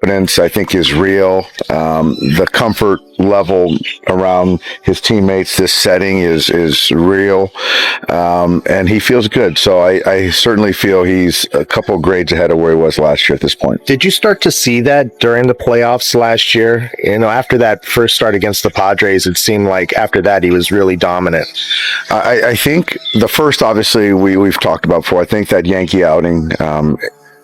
confidence, I think, is real. The comfort level around his teammates, this setting is real. And he feels good. So I certainly feel he's a couple grades ahead of where he was last year at this point. Did you start to see that during the playoffs last year? You know, after that first start against the Padres, it seemed like after that he was really dominant. I think the first, obviously, we've talked about before. I think that Yankee outing,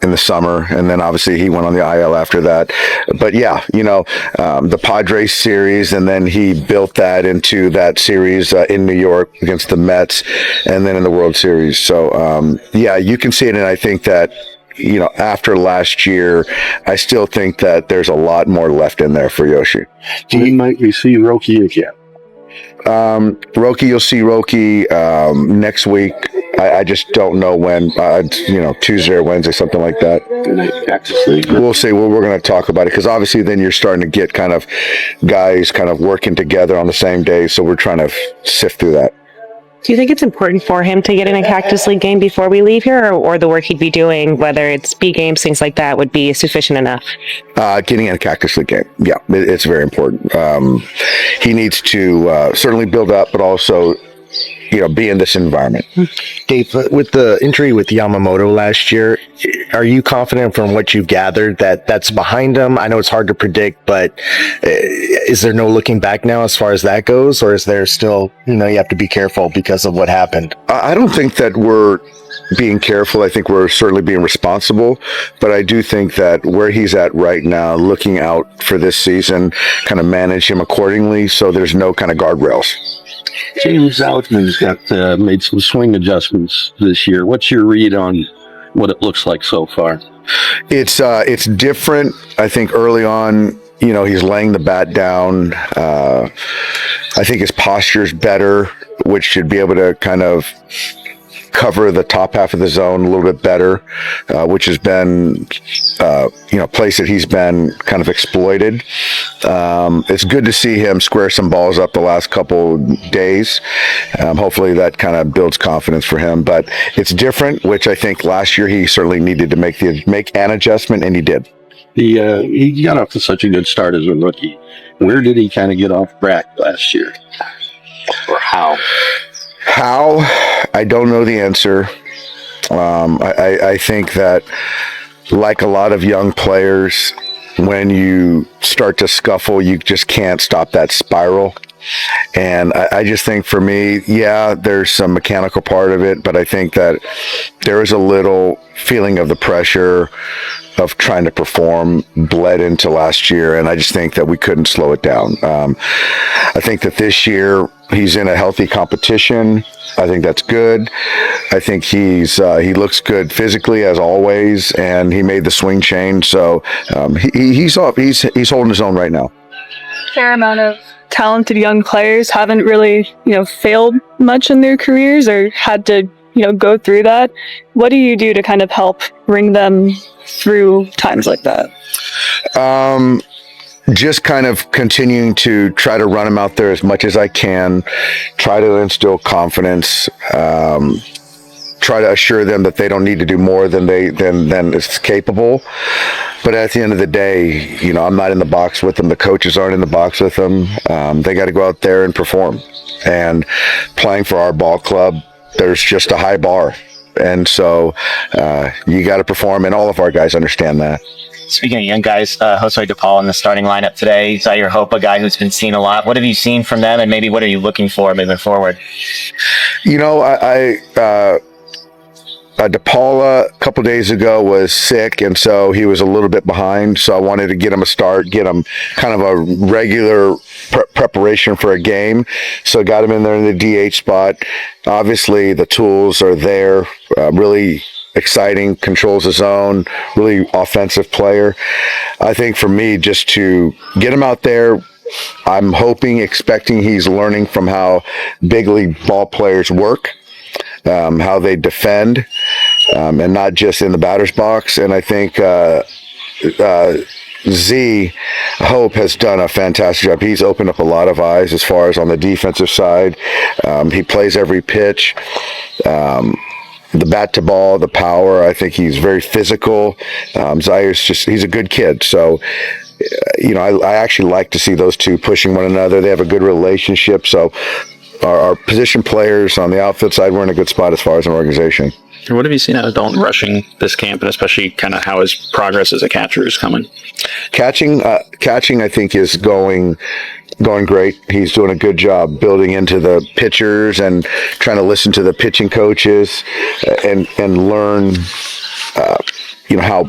in the summer, and then obviously he went on the IL after that. But yeah, you know, the Padres series, and then he built that into that series in New York against the Mets, and then in the World Series. So yeah, you can see it, and I think that, you know, after last year, I still think that there's a lot more left in there for Yoshi. When might we see Roki again? Roki, you'll see Roki next week. I just don't know when, you know, Tuesday or Wednesday, something like that. We'll see. We're going to talk about it, because obviously then you're starting to get kind of guys kind of working together on the same day. So we're trying to sift through that. Do you think it's important for him to get in a Cactus League game before we leave here, or the work he'd be doing, whether it's B games, things like that, would be sufficient enough? Getting in a Cactus League game. Yeah, it's very important. He needs to certainly build up, but also, you know, be in this environment. Dave, with the injury with Yamamoto last year, are you confident from what you've gathered that that's behind him? I know it's hard to predict, but is there no looking back now as far as that goes? Or is there still, you know, you have to be careful because of what happened? I don't think that we're being careful. I think we're certainly being responsible, but I do think that where he's at right now, looking out for this season, kind of manage him accordingly, so there's no kind of guardrails. James Outman's got made some swing adjustments this year. What's your read on what it looks like so far? It's different. I think early on, you know, he's laying the bat down. I think his posture's better, which should be able to kind of cover the top half of the zone a little bit better, which has been, you know, a place that he's been kind of exploited. It's good to see him square some balls up the last couple days. Hopefully that kind of builds confidence for him, but it's different, which I think last year he certainly needed to make an adjustment, and he did. He got off to such a good start as a rookie. Where did he kind of get off track last year? Or how? How? I don't know the answer. I think that, like a lot of young players, when you start to scuffle, you just can't stop that spiral. And I just think for me, yeah, there's some mechanical part of it, but I think that there is a little feeling of the pressure of trying to perform bled into last year, and I just think that we couldn't slow it down. I think that this year he's in a healthy competition. I think that's good. I think he looks good physically as always, and he made the swing change. So he's holding his own right now. Fair amount of talented young players haven't really, you know, failed much in their careers or had to, you know, go through that. What do you do to kind of help bring them through times like that? Just kind of continuing to try to run them out there as much as I can, try to instill confidence, try to assure them that they don't need to do more than is capable. But at the end of the day, you know, I'm not in the box with them. The coaches aren't in the box with them. They got to go out there and perform. And playing for our ball club, there's just a high bar. And so you got to perform, and all of our guys understand that. Speaking of young guys, Jose DePaul in the starting lineup today, Zaire Hope, a guy who's been seen a lot. What have you seen from them, and maybe what are you looking for moving forward? You know, DePaul a couple days ago was sick, and so he was a little bit behind. So I wanted to get him a start, get him kind of a regular preparation for a game. So I got him in there in the DH spot. Obviously, the tools are there. Really exciting, controls his zone, really offensive player. I think for me, just to get him out there, I'm hoping, expecting he's learning from how big league ball players work, how they defend, and not just in the batter's box. And I think Z Hope has done a fantastic job. He's opened up a lot of eyes as far as on the defensive side. He plays every pitch. the bat to ball, the power. I think he's very physical. He's a good kid. So, I actually like to see those two pushing one another. They have a good relationship. So our position players on the outfield side, we're in a good spot as far as an organization. What have you seen out of Dalton rushing this camp, and especially kind of how his progress as a catcher is coming? Catching, I think, is going great. He's doing a good job building into the pitchers and trying to listen to the pitching coaches and learn, how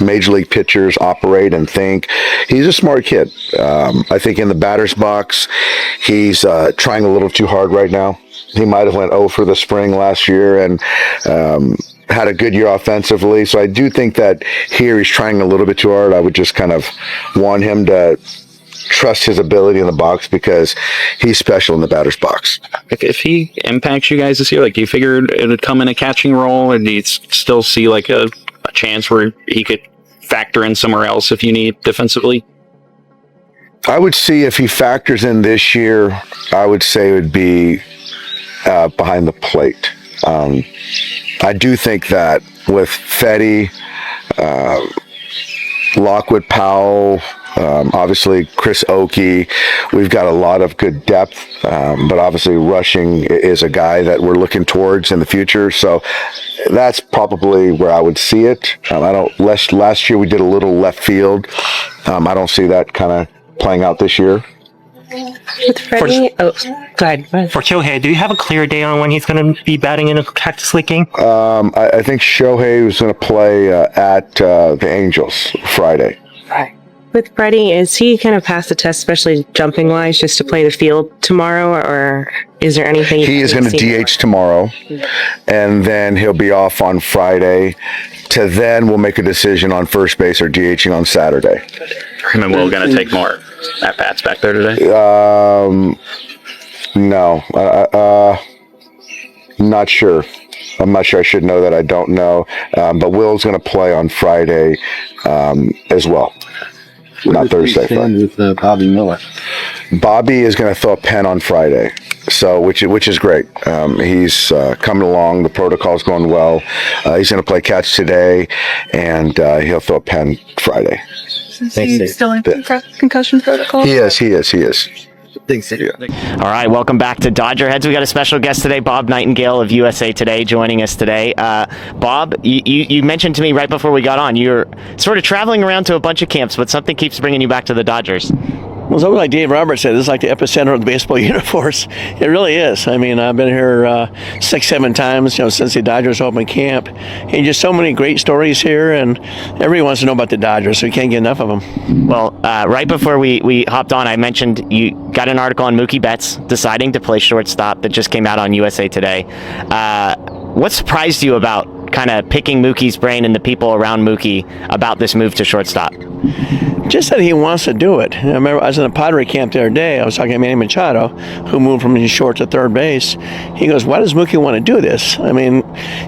major league pitchers operate and think. He's a smart kid. I think in the batter's box, he's trying a little too hard right now. He might have went 0 for the spring last year and had a good year offensively. So I do think that here he's trying a little bit too hard. I would just kind of want him to trust his ability in the box because he's special in the batter's box. If he impacts you guys this year, do you figure it would come in a catching role, or do you still see a chance where he could factor in somewhere else if you need defensively? I would see if he factors in this year, I would say it would be behind the plate. I do think that with Fetty, Lockwood Powell, obviously Chris Oakey, we've got a lot of good depth, but obviously rushing is a guy that we're looking towards in the future. So that's probably where I would see it. Last year we did a little left field. I don't see that kind of playing out this year. With Freddie, go ahead. For Shohei, do you have a clear day on when he's going to be batting in a Cactus League game? I think Shohei was going to play at the Angels Friday. Right. With Freddie, is he kind of past the test, especially jumping wise, just to play the field tomorrow, or is there anything? He is going to DH tomorrow, and then he'll be off on Friday. Then we'll make a decision on first base or DHing on Saturday. And then we're going to take more at bats back there today. No, not sure. I'm not sure. I should know that. I don't know. But Will's going to play on Friday as well. Not Thursday. With Bobby Miller. Bobby is going to throw a pen on Friday, so which is great. He's coming along. The protocol's going well. He's going to play catch today, and he'll throw a pen Friday. Is he still in concussion protocol? He is. Thanks, all right, welcome back to Dodger Heads. We got a special guest today, Bob Nightingale of USA Today, joining us today. Bob, you mentioned to me right before we got on, you're sort of traveling around to a bunch of camps, but something keeps bringing you back to the Dodgers. Well, it's always like Dave Roberts said, this is like the epicenter of the baseball universe. It really is. I mean, I've been here 6-7 times, since the Dodgers opened camp. And just so many great stories here, and everybody wants to know about the Dodgers, so we can't get enough of them. Well, right before we hopped on, I mentioned you got an article on Mookie Betts deciding to play shortstop that just came out on USA Today. What surprised you about kind of picking Mookie's brain and the people around Mookie about this move to shortstop? Just that he wants to do it. I remember I was in a Padre camp the other day. I was talking to Manny Machado, who moved from short to third base. He goes, why does Mookie want to do this? I mean,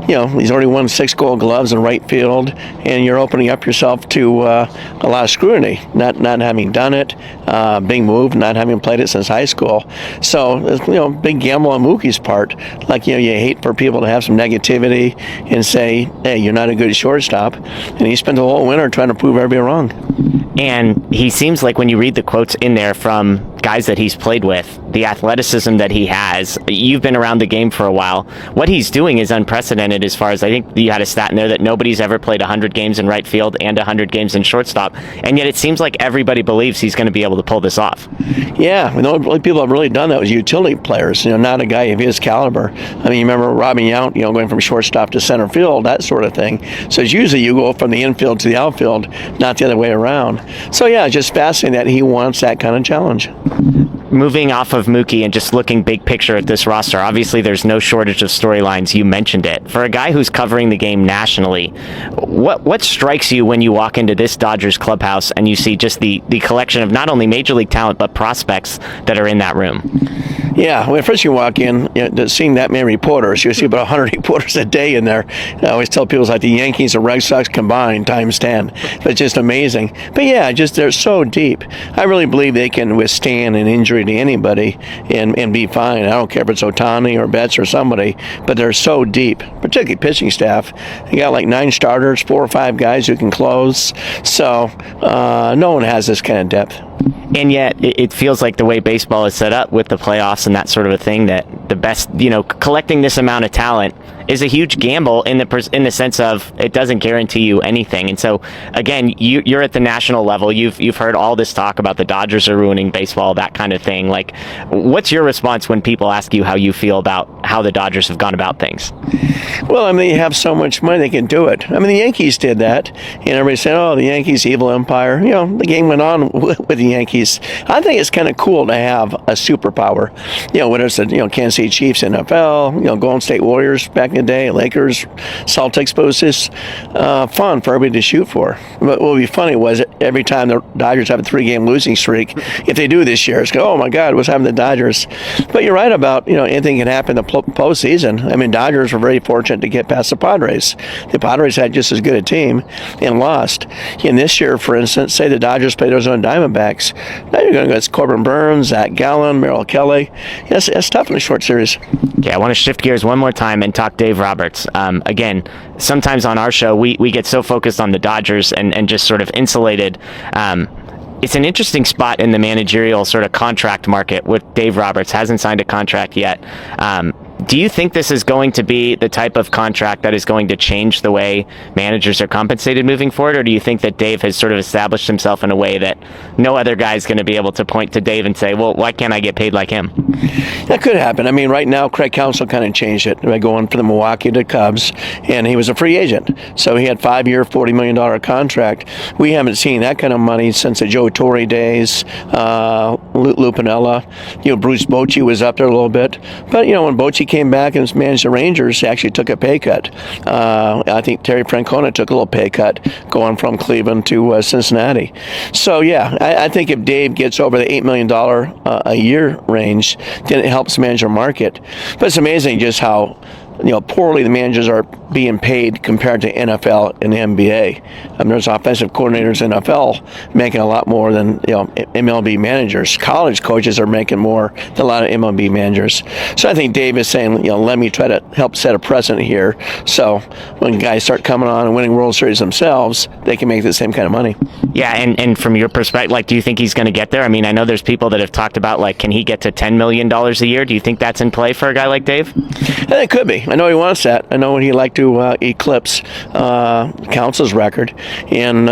he's already won 6 Gold Gloves in right field, and you're opening up yourself to a lot of scrutiny, not having done it, being moved, not having played it since high school. So, big gamble on Mookie's part. You hate for people to have some negativity and say, hey, you're not a good shortstop. And he spent the whole winter trying to prove everybody wrong. And he seems like, when you read the quotes in there from guys that he's played with, the athleticism that he has, you've been around the game for a while. What he's doing is unprecedented as far as, I think you had a stat in there that nobody's ever played 100 games in right field and 100 games in shortstop. And yet it seems like everybody believes he's going to be able to pull this off. Yeah, the only people that have really done that was utility players, not a guy of his caliber. I mean, you remember Robbie Yount, going from shortstop to center field, that sort of thing. So it's usually you go from the infield to the outfield, not the other way around. So yeah, it's just fascinating that he wants that kind of challenge. Moving off of Mookie and just looking big picture at this roster, obviously there's no shortage of storylines. You mentioned it. For a guy who's covering the game nationally, what strikes you when you walk into this Dodgers clubhouse and you see just the collection of not only major league talent but prospects that are in that room? Yeah, when first you walk in, seeing that many reporters, you see about 100 reporters a day in there. I always tell people it's like the Yankees and Red Sox combined times 10. But just amazing. But yeah, just they're so deep. I really believe they can withstand an injury to anybody and be fine. I don't care if it's Otani or Betts or somebody, but they're so deep, particularly pitching staff. You got like 9 starters, 4 or 5 guys who can close. So no one has this kind of depth. And yet, it feels like the way baseball is set up with the playoffs and that sort of a thing, that the best, collecting this amount of talent is a huge gamble in the sense of it doesn't guarantee you anything. And so, again, you're at the national level. You've heard all this talk about the Dodgers are ruining baseball, that kind of thing. Like, what's your response when people ask you how you feel about how the Dodgers have gone about things? Well, I mean, they have so much money, they can do it. I mean, the Yankees did that, and everybody said, oh, the Yankees, evil empire. The game went on with the Yankees. I think it's kind of cool to have a superpower. Whether it's the, Kansas City Chiefs, NFL, Golden State Warriors back in the day, Lakers, Celtics, but it was just fun for everybody to shoot for. But what would be funny was every time the Dodgers have a 3-game losing streak, if they do this year, it's go, oh my God, what's happened to the Dodgers? But you're right about, anything can happen in the postseason. I mean, Dodgers were very fortunate to get past the Padres. The Padres had just as good a team and lost. And this year, for instance, say the Dodgers played those on Diamondbacks. Now you're going to go against Corbin Burns, Zach Gallen, Merrill Kelly. Yes, it's tough in a short series. Okay, I want to shift gears one more time and talk Dave Roberts. Again, sometimes on our show, we get so focused on the Dodgers and just sort of insulated. It's an interesting spot in the managerial sort of contract market with Dave Roberts. Hasn't signed a contract yet. Do you think this is going to be the type of contract that is going to change the way managers are compensated moving forward? Or do you think that Dave has sort of established himself in a way that no other guy is going to be able to point to Dave and say, well, why can't I get paid like him? That could happen. I mean, right now, Craig Counsell kind of changed it by going from the Milwaukee to Cubs, and he was a free agent. So he had a 5-year, $40 million contract. We haven't seen that kind of money since the Joe Torre days, Lou Piniella. Bruce Bochy was up there a little bit. But, when Bochy came back and managed the Rangers, he actually took a pay cut. I think Terry Francona took a little pay cut going from Cleveland to Cincinnati. So, yeah, I think if Dave gets over the $8 million a year range, then it helps manage the market. But it's amazing just how poorly the managers are being paid compared to NFL and the NBA. I mean, there's offensive coordinators in NFL making a lot more than MLB managers. College coaches are making more than a lot of MLB managers. So I think Dave is saying, let me try to help set a precedent here. So when guys start coming on and winning World Series themselves, they can make the same kind of money. Yeah, and from your perspective, do you think he's going to get there? I mean, I know there's people that have talked about, can he get to $10 million a year? Do you think that's in play for a guy like Dave? I think it could be. I know he wants that. I know he'd like to eclipse Counsell's record. And,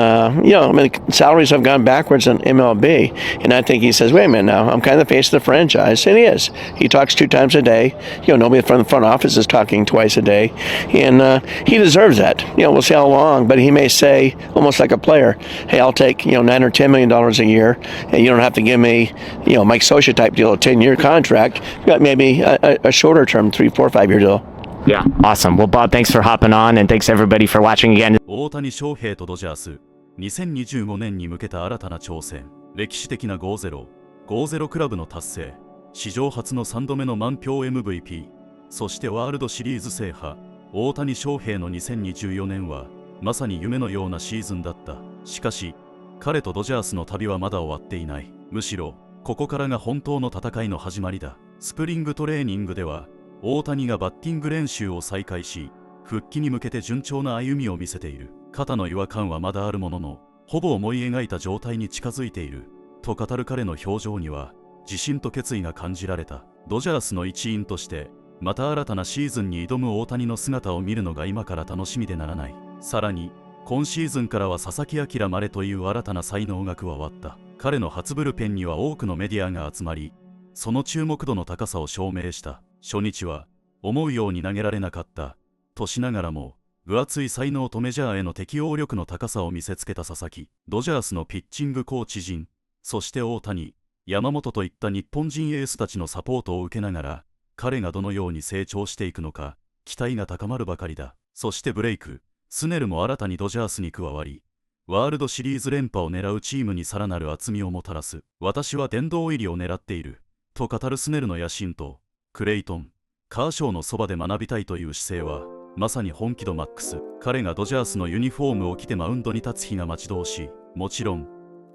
salaries have gone backwards in MLB. And I think he says, wait a minute now, I'm kind of the face of the franchise. And he is. He talks 2 times a day. Nobody from the front office is talking twice a day. And he deserves that. We'll see how long. But he may say, almost like a player, hey, I'll take, $9 or $10 million a year. And you don't have to give me, Mike Scioscia type deal, a 10-year contract. But maybe a shorter term, 3, 4, 5-year deal. Yeah, awesome. Well, Bob, thanks for hopping on, and thanks everybody for watching again. 大谷翔平とドジャース、2025年に向けた新たな挑戦、歴史的な5-0クラブの達成、史上初の3度目の満票 MVP、そしてワールドシリーズ制覇、大谷翔平の2024年は、まさに夢のようなシーズンだった。しかし、彼とドジャースの旅はまだ終わっていない。むしろ、ここからが本当の戦いの始まりだ。スプリングトレーニングでは、大谷がバッティング練習を再開し、復帰に向けて順調な歩みを見せている。肩の違和感はまだあるものの、ほぼ思い描いた状態に近づいている。と語る彼の表情には、自信と決意が感じられた。ドジャースの一員として、また新たなシーズンに挑む大谷の姿を見るのが今から楽しみでならない。さらに、今シーズンからは佐々木朗までという新たな才能が加わった。彼の初ブルペンには多くのメディアが集まり、その注目度の高さを証明した。初日は思うように投げられなかったとしながらも、分厚い才能とメジャーへの適応力の高さを見せつけた佐々木。ドジャースのピッチングコーチ陣、そして大谷、山本といった日本人エースたちのサポートを受けながら、彼がどのように成長していくのか、期待が高まるばかりだ。そしてブレイク、スネルも新たにドジャースに加わり、ワールドシリーズ連覇を狙うチームにさらなる厚みをもたらす。私は殿堂入りを狙っている。と語るスネルの野心と、クレイトン、カーショーのそばで学びたいという姿勢は、まさに本気度マックス。彼がドジャースのユニフォームを着てマウンドに立つ日が待ち遠しい。もちろん、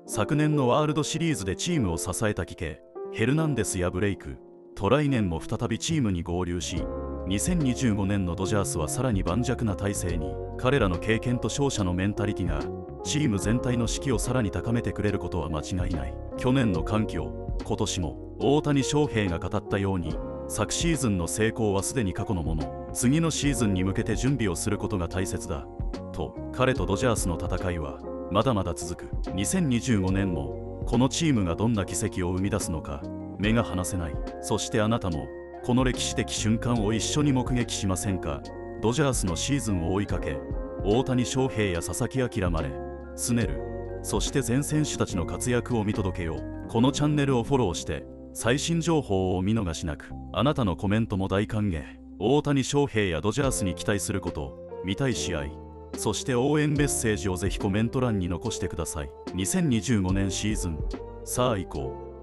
昨年のワールドシリーズでチームを支えたキケ、ヘルナンデスやブレイク、と来年も再びチームに合流し、2025年のドジャースはさらに盤石な体制に、彼らの経験と勝者のメンタリティが、チーム全体の士気をさらに高めてくれることは間違いない。去年の歓喜を、今年も、大谷翔平が語ったように、昨シーズンの成功はすでに過去のもの、次のシーズンに向けて準備をすることが大切だ。と、彼とドジャースの戦いは、まだまだ続く。2025年も、このチームがどんな奇跡を生み出すのか、目が離せない。そしてあなたも、この歴史的瞬間を一緒に目撃しませんか。ドジャースのシーズンを追いかけ、大谷翔平や佐々木朗まで、スネル、そして全選手たちの活躍を見届けよう。このチャンネルをフォローして、最新情報をお見逃しなく。あなたのコメントも大歓迎。大谷翔平やドジャースに期待すること、見たい試合、そして応援メッセージをぜひコメント欄に残してください。2025年シーズン、さあ行こう。